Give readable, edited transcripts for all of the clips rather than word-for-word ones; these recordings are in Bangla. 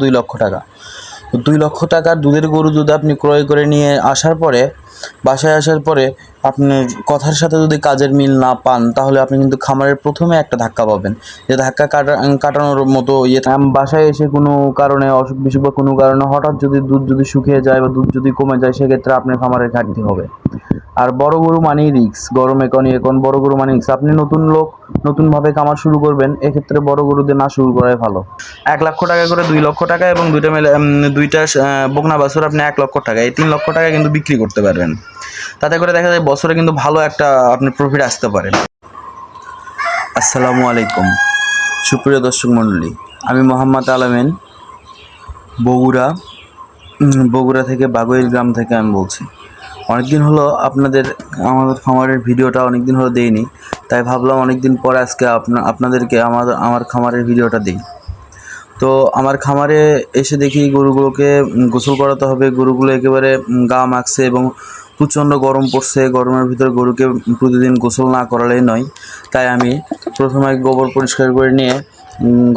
2 লক্ষ টাকা। 2 লক্ষ টাকার দুধের গরু যদি আপনি ক্রয় করে নিয়ে আসার পরে বাসায় আসার পরে আপনার কথার সাথে যদি কাজের মিল না পান, তাহলে আপনি কিন্তু খামারের প্রথমে একটা ধাক্কা পাবেন, যে ধাক্কা কাটানোর মতো বাসায় এসে কোনো কারণে অসুখ বিসুখ বা কোনো কারণে হঠাৎ যদি দুধ যদি শুকিয়ে যায় বা দুধ যদি কমে যায়, সেক্ষেত্রে আপনার খামারের ঘাটতি হবে। আর বড় গরু মানেই রিক্স, গরম এখন বড় গরু মানে রিক্স। আপনি নতুন লোক, নতুনভাবে খামার শুরু করবেন, এক্ষেত্রে বড় গরু দিয়ে না শুরু করাই ভালো। 1 লক্ষ টাকা করে 2 লক্ষ টাকা এবং দুইটা মিলে দুইটা বকনা বাছুর আপনি 1 লক্ষ টাকা, এই 3 লক্ষ টাকা কিন্তু বিক্রি করতে পারবেন। তাতে করে দেখা যায় বছরে কিন্তু ভালো একটা আপনি প্রফিট আসতে পারে। আসসালামু আলাইকুম সুপ্রিয় দর্শক মণ্ডলী, আমি মোহাম্মদ আলামিন, বগুড়া থেকে বাগুইল গ্রাম থেকে আমি বলছি। অনেকদিন হলো আমাদের খামারের ভিডিওটা অনেকদিন হলো দেইনি, তাই ভাবলাম অনেকদিন পরে আজকে আপনাদেরকে আমার খামারের ভিডিওটা দিই। তো আমার খামারে এসে দেখি গরুগুলোকে গোসল করাতে হবে। গরুগুলো একেবারে গা মাখছে এবং প্রচণ্ড গরম পড়ছে। গরমের ভিতরে গরুকে প্রতিদিন গোসল না করালেই নয়, তাই আমি প্রথমে গোবর পরিষ্কার করে নিয়ে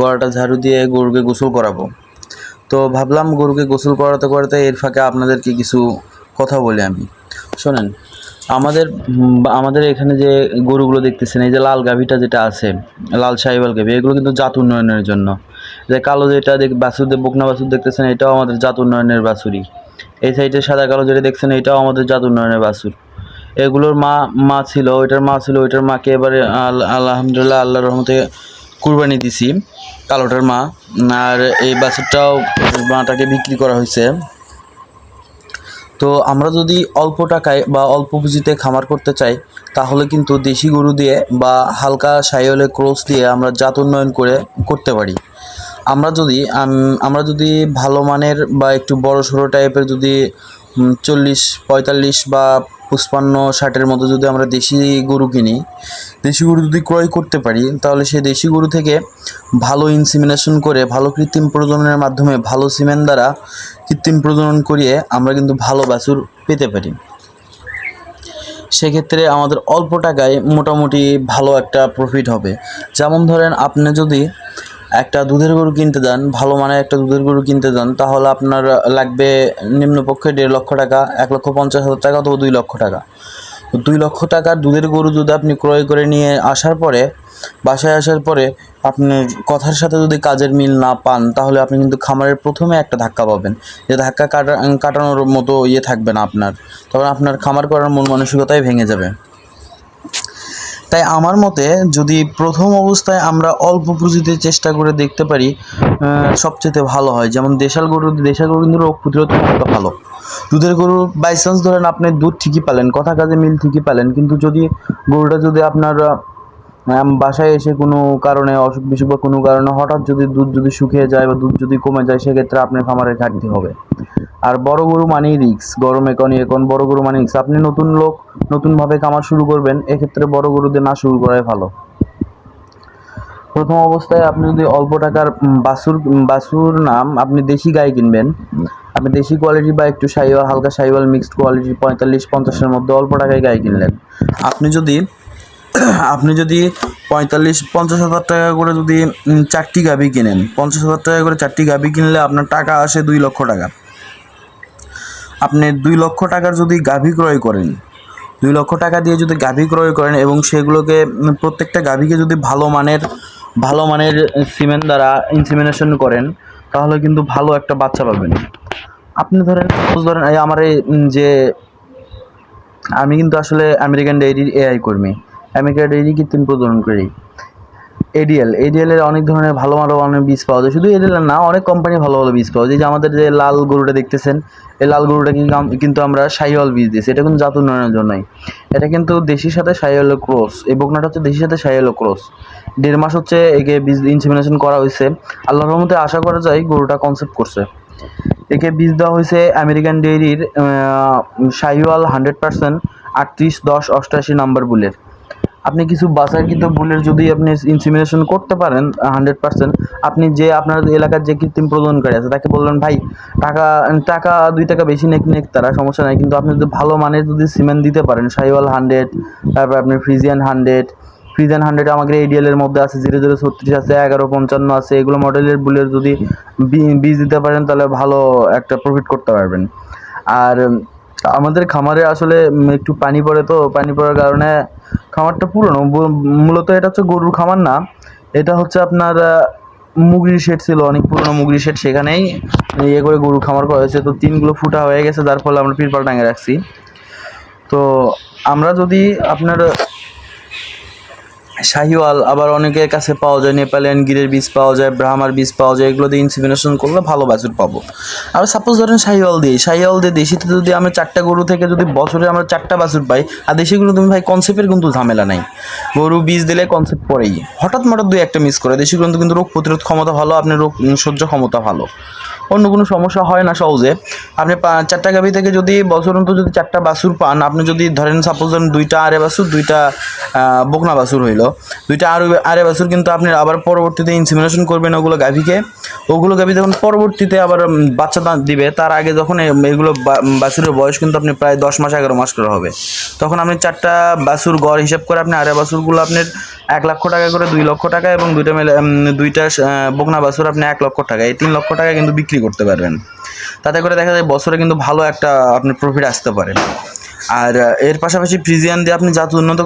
গলাটা ঝাড়ু দিয়ে গরুকে গোসল করাবো। তো ভাবলাম গরুকে গোসল করাতে করাতে এর ফাঁকে আপনাদেরকে কিছু কথা বলি। আমি শোনেন, আমাদের এখানে যে গরুগুলো দেখতেছেন, এই যে লাল গাভীটা যেটা আছে, লাল সাহিওয়াল গাভী, এগুলো কিন্তু জাত উন্নয়নের জন্য। যে কালো যেটা বকনা বাছুর দেখতেছেন, এটাও আমাদের জাত উন্নয়নের বাছুরই। এই সাইডে সাদা কালো যেটা দেখছেন, এটাও আমাদের জাত উন্নয়নের বাছুর। এগুলোর ওইটার মাকে এবারে আলহামদুলিল্লাহ আল্লাহর রহমতে কুরবানি দিছি, কালোটার মা। আর এই বাছুরটাও মাটাকে বিক্রি করা হয়েছে। তো আমরা যদি অল্প টাকায় বা অল্প পুঁজিতে খামার করতে চাই, তাহলে কিন্তু দেশি গরু দিয়ে বা হালকা সাহিওয়ালের ক্রস দিয়ে আমরা জাত উন্নয়ন করতে পারি। আমরা যদি ভালো মানের বা একটু বড় সড়ো টাইপের যদি 40-45 বা 55-60-এর মতো যদি আমরা দেশি গরু কিনি, দেশি গরু যদি ক্রয় করতে পারি, তাহলে সেই দেশি গরু থেকে ভালো ইনসিমিনেশন করে, ভালো কৃত্রিম প্রজননের মাধ্যমে, ভালো সিমেন্ট দ্বারা কৃত্রিম প্রজনন করিয়ে আমরা কিন্তু ভালো বাছুর পেতে পারি। সেক্ষেত্রে আমাদের অল্প টাকায় মোটামুটি ভালো একটা প্রফিট হবে। যেমন ধরেন, আপনি যদি একটা দুধের গরু কিনতে যান, ভালো মানের একটা দুধের গরু কিনতে যান, তাহলে আপনার লাগবে নিম্নপক্ষে 1.5 লক্ষ টাকা, 1,50,000 টাকা অথবা 2 লক্ষ টাকা। 2 লক্ষ টাকার দুধের গরু যদি আপনি ক্রয় করে নিয়ে আসার পরে বাসায় আসার পরে আপনার কথার সাথে যদি কাজের মিল না পান, তাহলে আপনি কিন্তু খামারের প্রথমে একটা ধাক্কা পাবেন, যে ধাক্কা কাটানোর মতো থাকবে না আপনার, তখন আপনার খামার করার মন মানসিকতাই ভেঙে যাবে। তাই আমার মতে যদি প্রথম অবস্থায় আমরা অল্প পুঁজিতে চেষ্টা করে দেখতে পারি, সবচেয়ে ভালো হয়। যেমন দেশাল গরু কিন্তু রোগ প্রতিরোধ ক্ষমতা ভালো। দুধের গরু বাই চান্স ধরেন আপনি দুধ ঠিকই পেলেন, কথা কাজে মিল ঠিকই পেলেন, কিন্তু গরুটা যদি আপনার বাসায় এসে কোনো কারণে অসুখ বিসুখ বা কোনো কারণে হঠাৎ যদি দুধ যদি শুকিয়ে যায় বা দুধ যদি কমে যায়, সেক্ষেত্রে আপনার খামারের ঘাটতি হবে। আর বড় গরু মানেই রিক্স, গরম এখন বড় গরু মানে রিক্স। আপনি নতুন লোক, নতুনভাবে খামার শুরু করবেন, এক্ষেত্রে বড় গরু দিয়ে না শুরু করাই ভালো। প্রথম অবস্থায় আপনি যদি অল্প টাকার বাছুর নাম আপনি দেশি গাই কিনবেন, আপনি দেশি কোয়ালিটি বা একটু হালকা সাহিওয়াল মিক্সড কোয়ালিটি 45-50-এর মধ্যে অল্প টাকায় গাই কিনলেন। আপনি যদি 45-50 হাজার টাকা করে যদি 4টি গাভী কিনেন, 50,000 টাকা করে 4টি গাভী কিনলে আপনার টাকা আসে 2 লক্ষ টাকা। আপনি 2 লক্ষ টাকার যদি গাভী ক্রয় করেন, 2 লক্ষ টাকা দিয়ে যদি গাভী ক্রয় করেন এবং সেগুলোকে প্রত্যেকটা গাভীকে যদি ভালো মানের সিমেন্ট দ্বারা ইনসিমিনেশন করেন, তাহলে কিন্তু ভালো একটা বাচ্চা পাবেন। আপনি ধরেন আমি কিন্তু আসলে আমেরিকান ডেইরির এআই কর্মী, আমেরিকান ডেইরি কৃত্রিম প্রজনন করি। এডিএলের অনেক ধরনের ভালো অনেক বীজ পাওয়া যায়। শুধু এডিএল না, অনেক কোম্পানি ভালো বীজ পাওয়া যায়। যে আমাদের যে লাল গরুটা দেখতেছেন, এই লাল গরুটা কিন্তু আমরা শাহিওয়াল বীজ দিয়েছি। এটা কিন্তু জাত উন্নয়নের জন্যই। এটা কিন্তু দেশির সাথে শাহিওয়ালের ক্রস। এই বকনাটা হচ্ছে দেশির সাথে শাহিওয়ালের ক্রস। 1.5 মাস হচ্ছে একে বীজ ইনসেমিনেশন করা হয়েছে। আল্লাহর রহমতে আশা করা যায় গরুটা কনসেপ্ট করছে। একে বীজ দেওয়া হয়েছে আমেরিকান ডেইরির শাহিওয়াল 100% 38-10-88 নাম্বার বুলের। আপনি কিছু বাছাইকৃত বুলের যদি আপনি ইনসিমিনেশন করতে পারেন 100%, আপনি যে আপনার এলাকার যে কৃত্রিম প্রজননকারী আছে তাকে বললেন, ভাই টাকা 2 টাকা বেশি নেক তারা সমস্যা নাই, কিন্তু আপনি যদি ভালো মানের যদি সিমেন্ট দিতে পারেন, শাহিওয়াল 100, তারপর আপনি ফ্রিজিয়ান ফ্রিজেন 100 আমাদের ADL-এর মধ্যে আছে, 0036 আছে, 1155 আছে। এগুলো মডেলের বুলের যদি বীজ দিতে পারেন তাহলে ভালো একটা প্রফিট করতে পারবেন। আর আমাদের খামারে আসলে একটু পানি পড়ে, তো পানি পড়ার কারণে খামারটা পুরনো। মূলত এটা হচ্ছে গরুর খামার না, এটা হচ্ছে আপনার মুগরির শেড ছিল, অনেক পুরনো মুগরির শেড, সেখানেই ইয়ে করে গরুর খামার করা হয়েছে। তো টিনগুলো ফুটা হয়ে গেছে, যার ফলে আমরা তিরপাল টাঙিয়ে রাখছি। তো আমরা যদি আপনার শাহিওয়াল, আবার অনেকের কাছে পাওয়া যায় নেপালিয়ান গিরের বীজ পাওয়া যায়, ব্রাহ্মার বীজ পাওয়া যায়, এগুলো দিয়ে ইনসিমিনেশন করলে ভালো বাছুর পাবো। আর সাপোজ ধরেন শাহিওয়াল দিয়ে দেশিতে যদি আমরা 4টা গরু থেকে যদি বছরে আমরা 4টা বাছুর পাই, আর দেশিগুলো তুমি ভাই কনসেপ্টের কিন্তু ঝামেলা নাই, গরু বীজ দিলে কনসেপ্ট পড়েই, হঠাৎ মঠাৎ 2-1টা মিস করে। দেশিগুলো কিন্তু রোগ প্রতিরোধ ক্ষমতা ভালো, আপনার রোগ সহ্য ক্ষমতা ভালো, অন্য কোনো সমস্যা হয় না সহজে। আপনি 4টা গাভী থেকে যদি বছর অন্তর যদি 4টা বাছুর পান, আপনি যদি ধরেন সাপোজ ধরেন 2টা আরে বাছুর, 2টা বকনা বাছুর হইলো, 2টা আরে বাছুর, কিন্তু আপনি আবার পরবর্তীতে ইনসিমিনেশন করবেন ওগুলো গাভীকে। ওগুলো গাভী যখন পরবর্তীতে আবার বাচ্চা দিবে, তার আগে যখন এগুলো বাছুরের বয়স কিন্তু আপনি প্রায় 10 মাস 11 মাস করে হবে, তখন আপনি 4টা বাছুর গড় হিসাব করে আপনি আরে বাছুরগুলো আপনার 1 লক্ষ টাকা করে, 2 লক্ষ টাকা, এবং 2টা বকনা বাছুর আপনি 1 লক্ষ টাকা, এই 3 লক্ষ টাকা কিন্তু বিক্রি করতে পারবেন। তাতে করে দেখা যায় বছরে কিন্তু ভালো একটা আপনার প্রফিট আসতে পারে। আর এর পাশাপাশি ফ্রিজিয়ান দিয়ে আপনি জাত উন্নত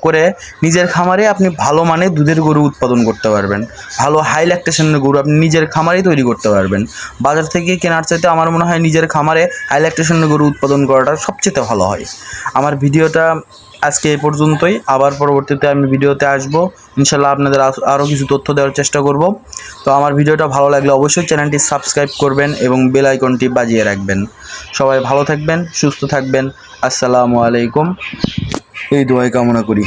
করে নিজের খামারে আপনি ভালো মানের দুধের গরু উৎপাদন করতে পারবেন, ভালো হাই ল্যাকটেশনের গরু আপনি নিজের খামারেই তৈরি করতে পারবেন। বাজার থেকে কেনার চাইতে আমার মনে হয় নিজের খামারে হাই ল্যাকটেশনের গরু উৎপাদন করাটা সবচেয়ে ভালো হয়। আমার ভিডিওটা আজকে এই পর্যন্তই, আবার পরবর্তীতে আমি ভিডিওতে আসবো ইনশাল্লাহ, আপনাদের আরও কিছু তথ্য দেওয়ার চেষ্টা করব। তো আমার ভিডিওটা ভালো লাগলে অবশ্যই চ্যানেলটি সাবস্ক্রাইব করবেন এবং বেল আইকনটি বাজিয়ে রাখবেন। সবাই ভালো থাকবেন, সুস্থ থাকবেন। আসসালামু আলাইকুম, এই দোয়াই কামনা করি।